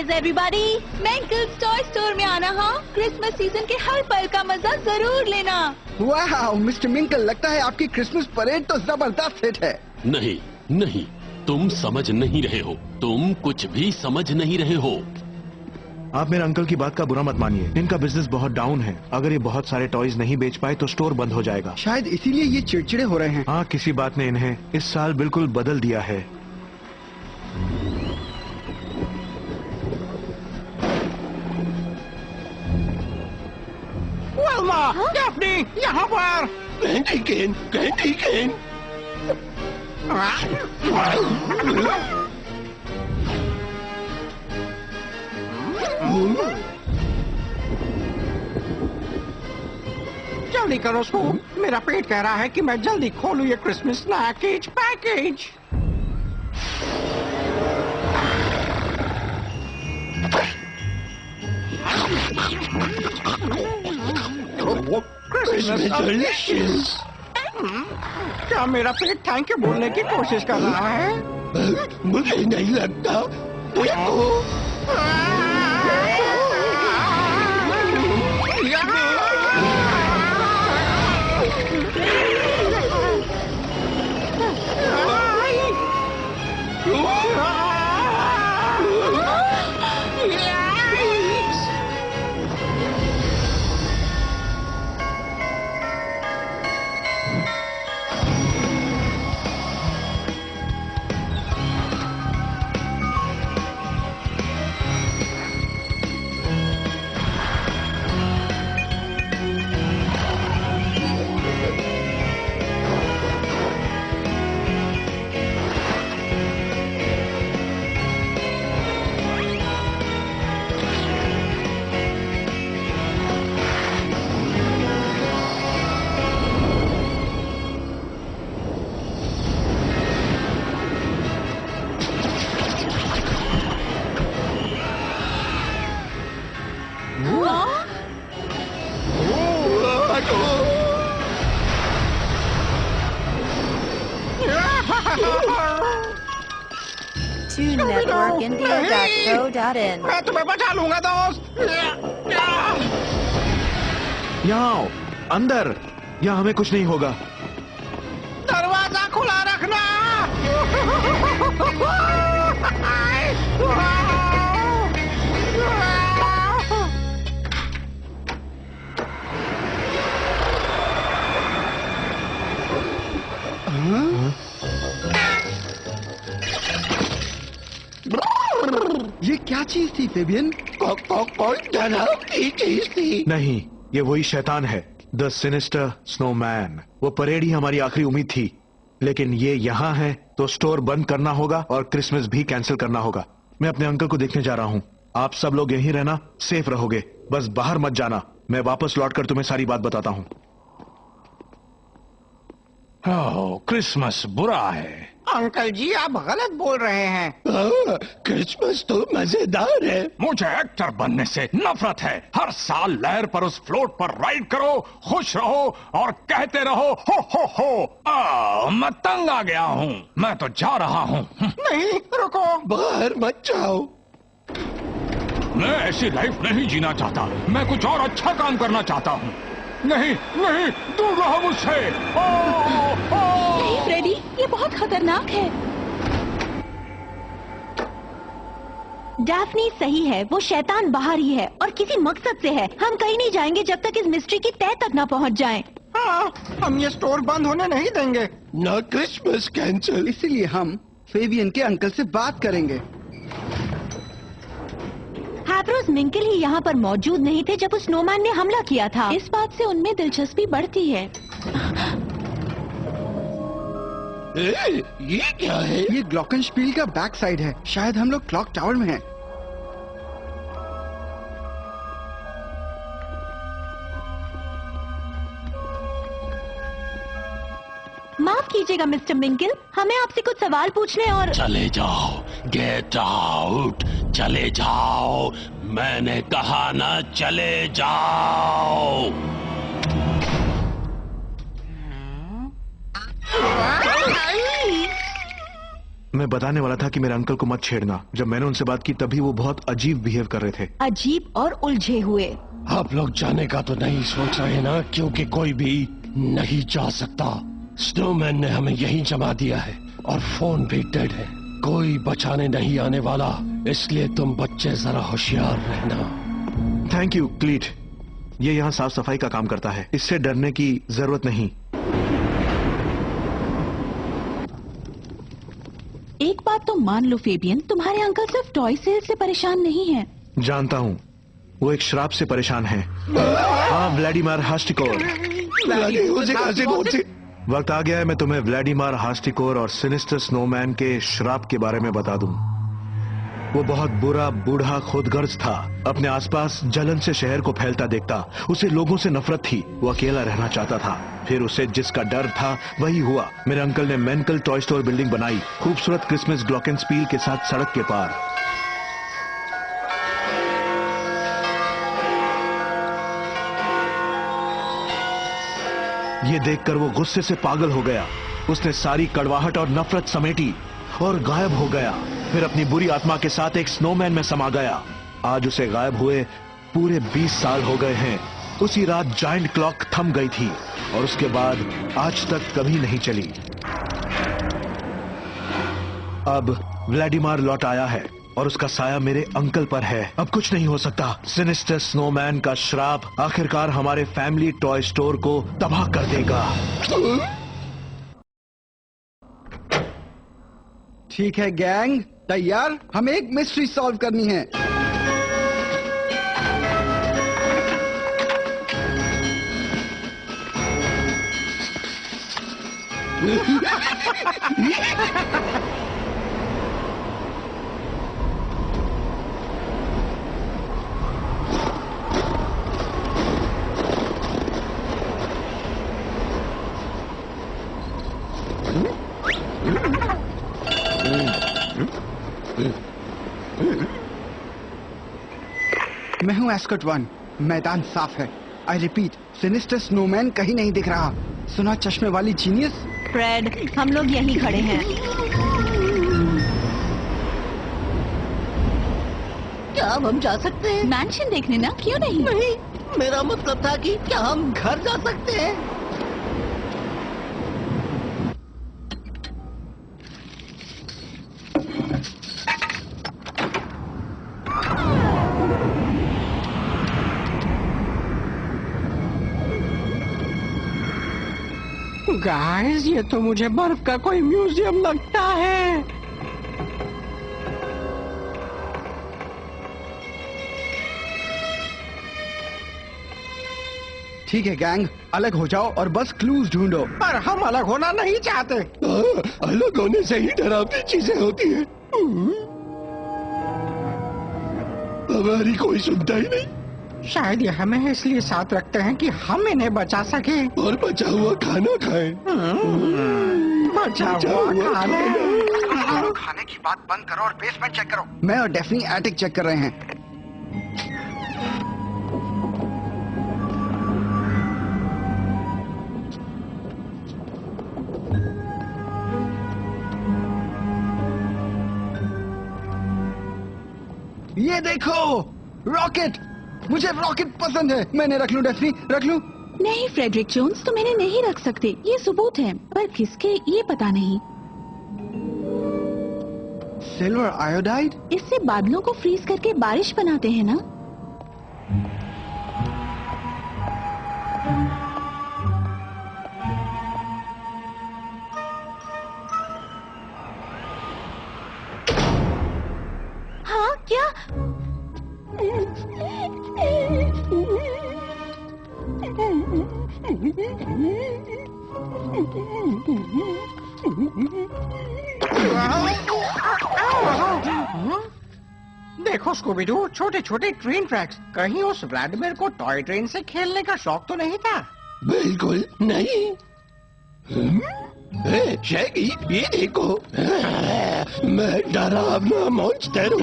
Everybody, मेंकल्स toy store में आना। हाँ, क्रिसमस सीजन के हर पल का मजा जरूर लेना। वाह मिस्टर मिंकल, लगता है आपकी क्रिसमस परेड तो जबरदस्त हिट है। नहीं नहीं, तुम समझ नहीं रहे हो, तुम कुछ भी समझ नहीं रहे हो। आप मेरे अंकल की बात का बुरा मत मानिए, इनका बिजनेस बहुत डाउन है। अगर ये बहुत सारे टॉयज नहीं बेच पाए तो स्टोर बंद हो जाएगा। शायद इसीलिए ये चिड़चिड़े हो रहे हैं। हाँ, किसी बात ने इन्हें इस साल बिल्कुल बदल दिया है। डैफ्नी, यहाँ पर। कैंडी केन, कैंडी केन। जल्दी करो स्कूल, मेरा पेट कह रहा है कि मैं जल्दी खोलूं ये क्रिसमस स्नैकेज पैकेज। डिलीशियस। क्या मेरा पेट थैंक यू बोलने की कोशिश कर रहा है? मुझे नहीं लगता। TuneNetworkIndia.co.in। मैं तुम्हें बचा लूंगा दोस्त। यहाँ आओ, अंदर। यहाँ हमें कुछ नहीं होगा। दरवाजा खुला रखना। ये क्या चीज थी फेबियन? कौन डरावनी चीज थी? नहीं, ये वही शैतान है, द सिनिस्टर स्नोमैन। वो परेड ही हमारी आखिरी उम्मीद थी, लेकिन ये यहाँ है तो स्टोर बंद करना होगा और क्रिसमस भी कैंसिल करना होगा। मैं अपने अंकल को देखने जा रहा हूँ। आप सब लोग यहीं रहना, सेफ रहोगे, बस बाहर मत जाना। मैं वापस लौटकर तुम्हें सारी बात बताता हूँ। ओह, क्रिसमस बुरा है। अंकल जी, आप गलत बोल रहे हैं। क्रिसमस तो मजेदार है। मुझे एक्टर बनने से नफरत है। हर साल लहर पर उस फ्लोट पर राइड करो, खुश रहो और कहते रहो हो हो। मैं तंग आ गया हूँ, मैं तो जा रहा हूँ। नहीं, रुको। बाहर मत जाओ। मैं ऐसी लाइफ नहीं जीना चाहता। मैं कुछ और अच्छा काम करना चाहता हूँ। नहीं नहीं, दूर रहो मुझसे। नहीं फ्रेडी, ये बहुत खतरनाक है। डैफ्नी सही है, वो शैतान बाहर ही है और किसी मकसद से है। हम कहीं नहीं जाएंगे जब तक इस मिस्ट्री की तह तक ना पहुंच जाएं। हाँ, हम ये स्टोर बंद होने नहीं देंगे। ना क्रिसमस कैंसिल। इसीलिए हम फेबियन के अंकल से बात करेंगे। हैप्रोस मिंकल ही यहाँ पर मौजूद नहीं थे जब उस स्नोमैन ने हमला किया था। इस बात से उनमें दिलचस्पी बढ़ती है। ये क्या है? ये ग्लॉकनस्पील का बैक साइड है। शायद हम लोग क्लॉक टावर में हैं। माफ कीजिएगा मिस्टर मिंकल, हमें आपसे कुछ सवाल पूछने और... चले जाओ, गेट आउट, चले जाओ, मैंने कहा ना चले जाओ। मैं बताने वाला था कि मेरे अंकल को मत छेड़ना। जब मैंने उनसे बात की तभी वो बहुत अजीब बिहेव कर रहे थे। अजीब और उलझे हुए। आप लोग जाने का तो नहीं सोच रहे ना, क्योंकि कोई भी नहीं जा सकता। स्नोमैन ने हमें यहीं जमा दिया है और फोन भी डेड है। कोई बचाने नहीं आने वाला, इसलिए तुम बच्चे जरा होशियार रहना। थैंक यू क्लीट, ये यहाँ साफ सफाई का काम करता है, इससे डरने की जरूरत नहीं। एक बात तो मान लो फेबियन, तुम्हारे अंकल सिर्फ टॉय सेल से परेशान नहीं हैं। जानता हूँ, वो एक श्राप से परेशान है। हाँ, व्लादिमीर हास्टिकोर। वक्त आ गया है मैं तुम्हें व्लादिमीर हास्टिकोर और सिनिस्टर स्नोमैन के श्राप के बारे में बता दूं। वो बहुत बुरा बूढ़ा खुदगर्ज था। अपने आसपास जलन से शहर को फैलता देखता उसे लोगों से नफरत थी। वो अकेला रहना चाहता था। फिर उसे जिसका डर था वही हुआ। मेरे अंकल ने मेंकल टॉय स्टोर बिल्डिंग बनाई, खूबसूरत क्रिसमस ग्लॉकेनस्पील के साथ सड़क के पार। ये देखकर वो गुस्से से पागल हो गया। उसने सारी कड़वाहट और नफरत समेटी और गायब हो गया। फिर अपनी बुरी आत्मा के साथ एक स्नोमैन में समा गया। आज उसे गायब हुए पूरे 20 साल हो गए हैं। उसी रात जायंट क्लॉक थम गई थी और उसके बाद आज तक कभी नहीं चली। अब व्लादिमीर लौट आया है और उसका साया मेरे अंकल पर है। अब कुछ नहीं हो सकता। सिनिस्टर स्नोमैन का श्राप आखिरकार हमारे फैमिली टॉय स्टोर को तबाह कर देगा। ठीक है गैंग, तैयार? हमें एक मिस्ट्री सॉल्व करनी है। मैं हूं एस्कॉट 1। मैदान साफ है। आई रिपीट, सिनिस्टर स्नोमैन कहीं नहीं दिख रहा। सुना चश्मे वाली जीनियस? फ्रेड, हम लोग यहीं खड़े हैं। क्या अब हम जा सकते हैं? मैंशन देखने ना, क्यों नहीं? नहीं, मेरा मतलब था कि क्या हम घर जा सकते हैं? गाइस, ये तो मुझे बर्फ का कोई म्यूजियम लगता है। ठीक है गैंग, अलग हो जाओ और बस क्लूज ढूंढो। पर हम अलग होना नहीं चाहते। अलग होने से ही डरावनी चीजें होती हैं। हमारी कोई सुनता ही नहीं। शायद ये हमें इसलिए साथ रखते हैं कि हम इन्हें बचा सके और बचा हुआ खाना खाएं। बचा हुआ खाना। खाने की बात बंद करो और बेसमेंट चेक करो। मैं और डेफनी एटिक चेक कर रहे हैं। ये देखो, रॉकेट। मुझे रॉकेट पसंद है। मैंने रख लूं डेफनी, रख लूं? नहीं फ्रेडरिक जोन्स, तुम इन्हें नहीं रख सकते। ये सबूत है, पर किसके ये पता नहीं। Silver iodide? इससे बादलों को फ्रीज करके बारिश बनाते हैं ना? हाँ, क्या? देखो स्कूबीडू, छोटे छोटे ट्रेन ट्रैक्स। कहीं उस व्लादिमीर को टॉय ट्रेन से खेलने का शौक तो नहीं था? बिल्कुल नहीं। शैगी, ये देखो, मैं डरावना मॉन्स्टर हूँ।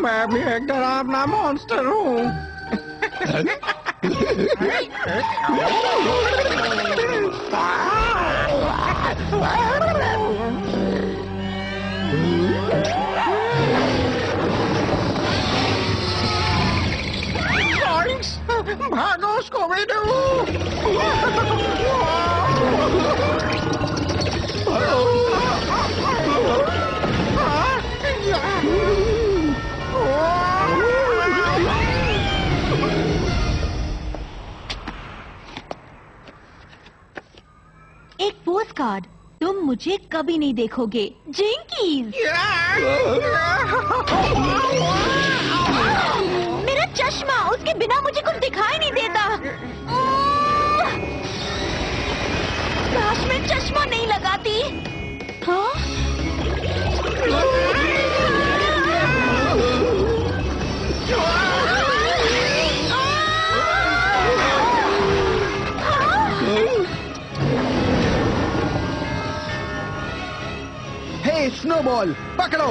मैं भी एक डरावना मॉन्स्टर हूँ। भागो उसको भी दो। एक पोस्ट कार्ड, तुम मुझे कभी नहीं देखोगे, जिंकीज। मेरा चश्मा, उसके बिना मुझे कुछ दिखाई नहीं देता। काश मैं चश्मा नहीं लगाती। हाँ? हे स्नोबॉल, पकड़ो।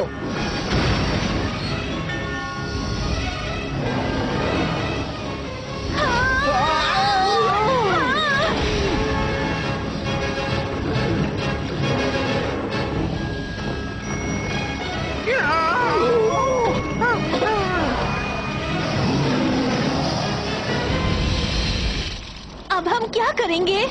अब हम क्या करेंगे?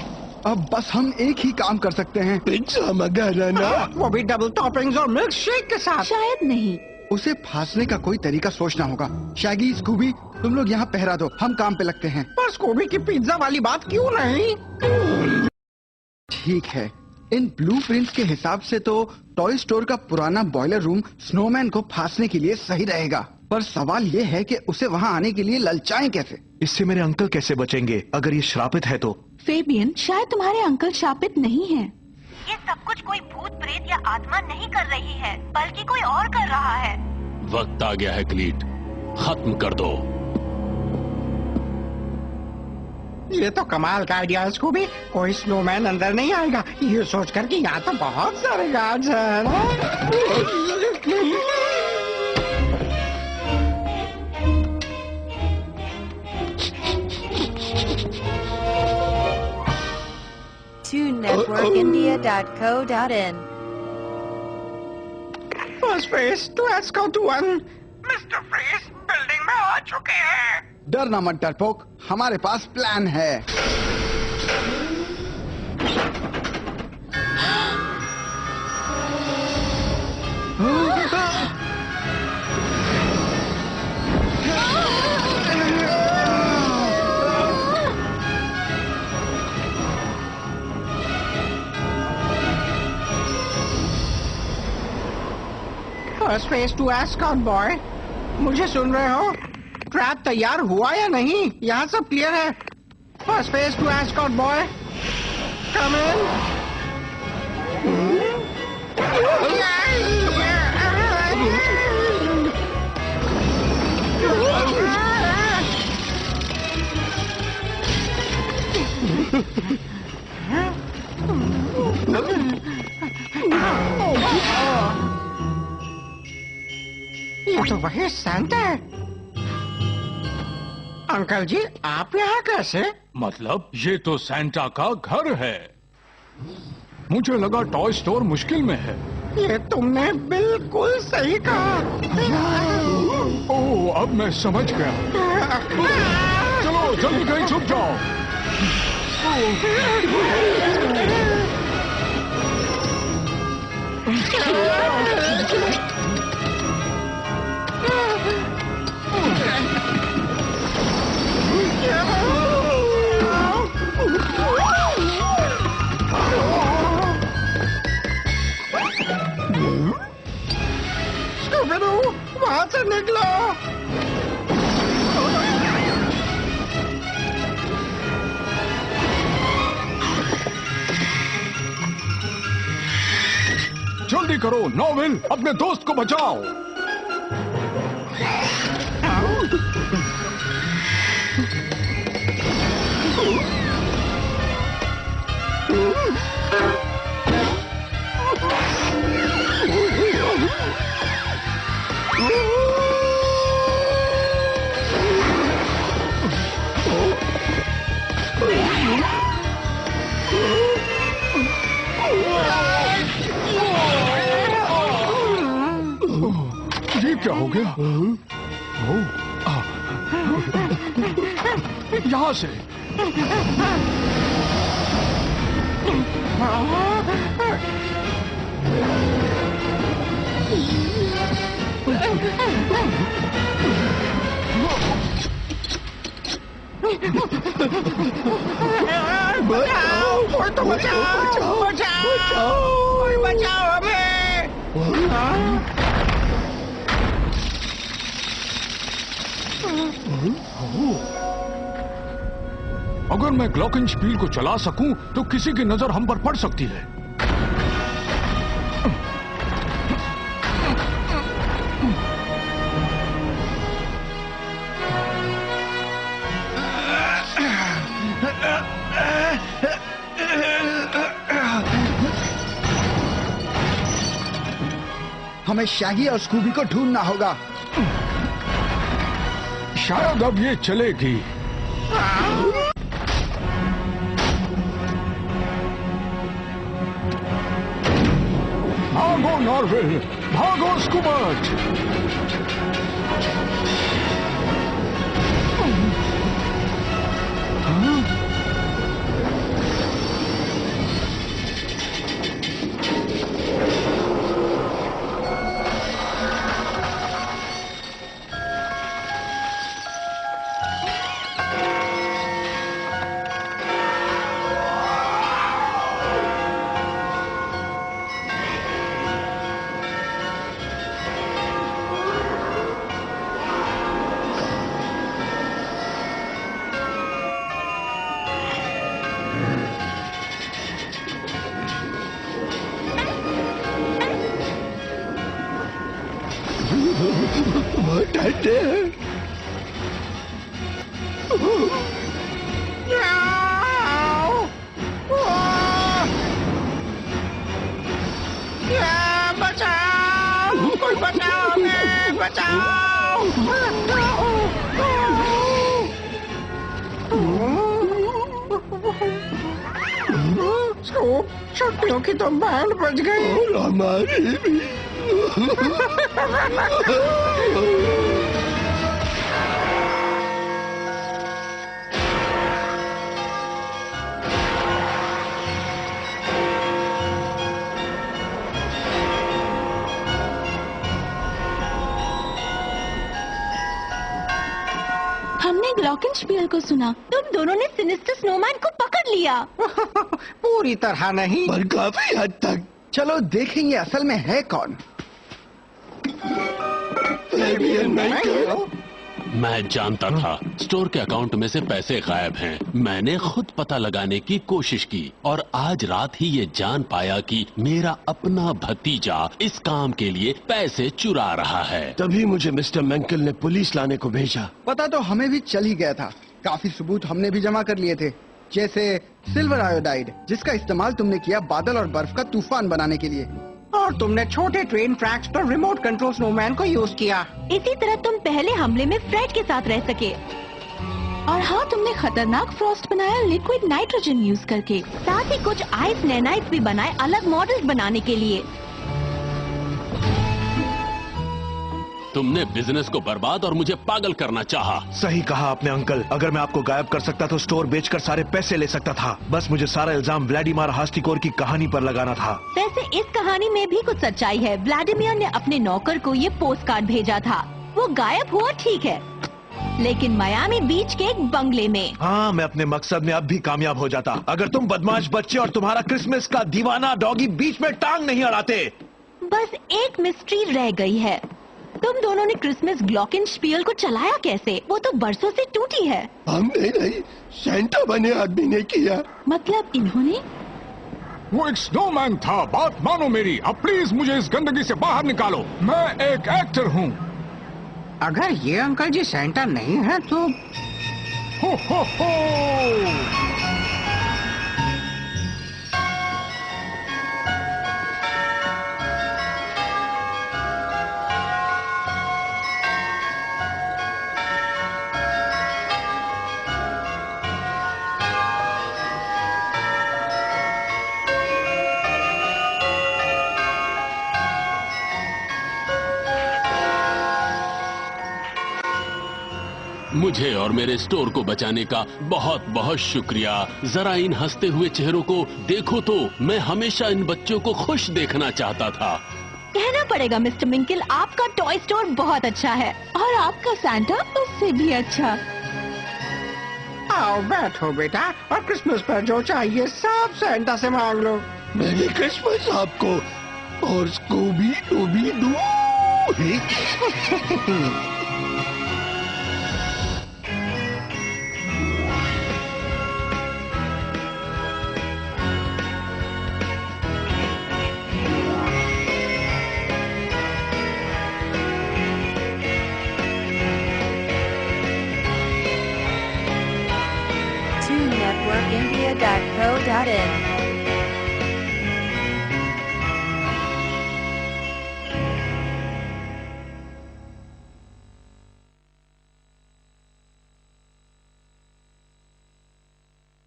अब बस हम एक ही काम कर सकते हैं। पिज्जा मंगाना ना। वो भी डबल टॉपिंग्स और मिल्क शेक के साथ। शायद नहीं। उसे फांसने का कोई तरीका सोचना होगा। शैगी, स्कूबी, तुम लोग यहाँ पहरा दो, हम काम पे लगते हैं। पर स्कूबी की पिज्जा वाली बात क्यों नहीं? ठीक है, इन ब्लूप्रिंट्स के हिसाब से तो टॉय स्टोर का पुराना बॉयलर रूम स्नोमैन को फांसने के लिए सही रहेगा। पर सवाल ये है कि उसे वहाँ आने के लिए ललचाएं कैसे? इससे मेरे अंकल कैसे बचेंगे अगर ये श्रापित है तो? फेबियन, शायद तुम्हारे अंकल शापित नहीं हैं। ये सब कुछ कोई भूत प्रेत या आत्मा नहीं कर रही है, बल्कि कोई और कर रहा है। वक्त आ गया है क्लीट, खत्म कर दो। ये तो कमाल का आइडिया है स्कूबी। कोई स्नोमैन अंदर नहीं आएगा, ये सोचकर कि यहाँ तो बहुत सारे गार्ड्स हैं। 2networkindia.co.in first face to escort 1। Mister Freeze building में आ चुके हैं। डरना मत डरपोक, हमारे पास प्लान है। First face to escort boy, मुझे सुन रहे हो? ट्रैप तैयार हुआ या नहीं? यहाँ सब क्लियर है। First face to escort boy, come in. ये तो वही सैंटा है। अंकल जी, आप यहाँ कैसे? मतलब ये तो सैंटा का घर है। मुझे लगा टॉय स्टोर मुश्किल में है। ये तुमने बिल्कुल सही कहा। ओह, अब मैं समझ गया। चलो जल्दी कहीं छुप जाओ। वहां से निकलो। जल्दी करो नोवेल, अपने दोस्त को बचाओ। क्या हो गया? यहाँ से बचाओ, कोई तो बचाओ, बचाओ, कोई बचाओ हमें। अगर मैं ग्लॉकेनस्पील को चला सकूं तो किसी की नजर हम पर पड़ सकती है। हमें शैगी और स्कूबी को ढूंढना होगा। शायद अब ये चलेगी। भागो नॉर्विल, भागो स्कूबर्ट। बचाओ, कोई बचाओ हमें, बचाओ। स्कूप, छुट्टियों की तो बैंड बज गई और हमारी भी। हमने ग्लॉकेनस्पील को सुना। तुम दोनों ने सिनिस्टर स्नोमैन को पकड़ लिया। पूरी तरह नहीं, पर काफी हद तक। चलो देखेंगे असल में है कौन। मैं जानता था स्टोर के अकाउंट में से पैसे गायब हैं। मैंने खुद पता लगाने की कोशिश की और आज रात ही ये जान पाया कि मेरा अपना भतीजा इस काम के लिए पैसे चुरा रहा है। तभी मुझे मिस्टर मैंकल ने पुलिस लाने को भेजा। पता तो हमें भी चल ही गया था। काफी सबूत हमने भी जमा कर लिए थे, जैसे सिल्वर आयोडाइड, जिसका इस्तेमाल तुमने किया बादल और बर्फ का तूफान बनाने के लिए, और तुमने छोटे ट्रेन ट्रैक्स पर रिमोट कंट्रोल स्नोमैन को यूज किया। इसी तरह तुम पहले हमले में फ्रेड के साथ रह सके। और हाँ, तुमने खतरनाक फ्रॉस्ट बनाया लिक्विड नाइट्रोजन यूज करके। साथ ही कुछ आइस नैनाइट्स भी बनाए अलग मॉडल्स बनाने के लिए। तुमने बिजनेस को बर्बाद और मुझे पागल करना चाहा। सही कहा आपने अंकल। अगर मैं आपको गायब कर सकता तो स्टोर बेचकर सारे पैसे ले सकता था। बस मुझे सारा इल्जाम व्लादिमीर हास्टिकोर की कहानी पर लगाना था। वैसे इस कहानी में भी कुछ सच्चाई है। व्लादिमीर ने अपने नौकर को ये पोस्ट कार्ड भेजा था। वो गायब हुआ ठीक है, लेकिन मियामी बीच के एक बंगले में। हाँ, मैं अपने मकसद में अब भी कामयाब हो जाता अगर तुम बदमाश बच्चे और तुम्हारा क्रिसमस का दीवाना डॉगी बीच में टांग नहीं अड़ाते। बस एक मिस्ट्री रह गई है। तुम दोनों ने क्रिसमस ग्लॉकेनस्पील को चलाया कैसे? वो तो बरसों से टूटी है। हमने नहीं, सेंटा बने आदमी ने किया। मतलब इन्होंने? वो एक स्नोमैन था। बात मानो मेरी। अब प्लीज मुझे इस गंदगी से बाहर निकालो। मैं एक एक्टर हूँ। अगर ये अंकल जी सेंटा नहीं है तो हो। मुझे और मेरे स्टोर को बचाने का बहुत बहुत शुक्रिया। जरा इन हंसते हुए चेहरों को देखो तो, मैं हमेशा इन बच्चों को खुश देखना चाहता था। कहना पड़ेगा मिस्टर मिंकल, आपका टॉय स्टोर बहुत अच्छा है और आपका सैंटा उससे भी अच्छा। आओ बैठो बेटा, और क्रिसमस पर जो चाहिए सब सैंटा से मांग लो। मेरी क्रिसमस आपको और स्कूबी डूबी डू। TuneNetworkIndia.co.in